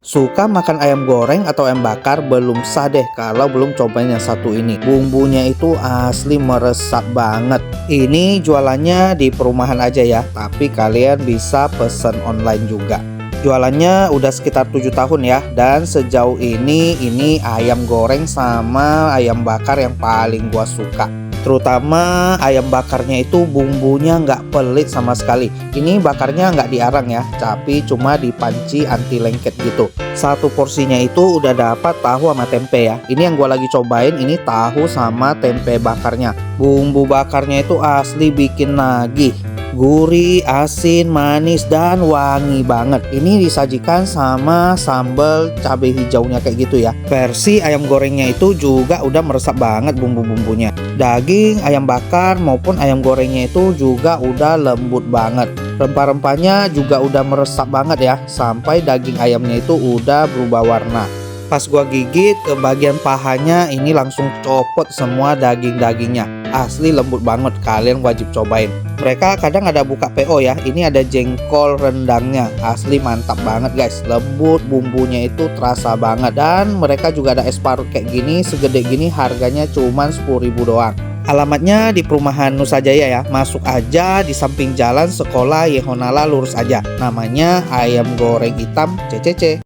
Suka makan ayam goreng atau ayam bakar? Belum sah deh kalau belum cobain yang satu ini. Bumbunya itu asli meresap banget. Ini jualannya di perumahan aja ya, tapi kalian bisa pesen online juga. Jualannya udah sekitar 7 tahun ya, dan sejauh ini ayam goreng sama ayam bakar yang paling gua suka. Terutama ayam bakarnya itu bumbunya nggak pelit sama sekali. Ini bakarnya nggak diarang ya, tapi cuma dipanci anti lengket gitu. Satu porsinya itu udah dapat tahu sama tempe ya. Ini yang gua lagi cobain, ini tahu sama tempe bakarnya. Bumbu bakarnya itu asli bikin nagih. Gurih, asin, manis, dan wangi banget. Ini disajikan sama sambal cabai hijaunya kayak gitu ya. Versi ayam gorengnya itu juga udah meresap banget bumbu-bumbunya. Daging ayam bakar maupun ayam gorengnya itu juga udah lembut banget. Rempah-rempahnya juga udah meresap banget ya, sampai daging ayamnya itu udah berubah warna. Pas gua gigit ke bagian pahanya, ini langsung copot semua daging-dagingnya. Asli lembut banget, kalian wajib cobain. Mereka kadang ada buka PO ya. Ini ada jengkol rendangnya, asli mantap banget guys. Lembut, bumbunya itu terasa banget. Dan mereka juga ada es parut kayak gini, segede gini, harganya cuman 10.000 doang. Alamatnya di perumahan Nusa Jaya ya. Masuk aja di samping jalan sekolah Yehonala, lurus aja. Namanya ayam goreng hitam CCC.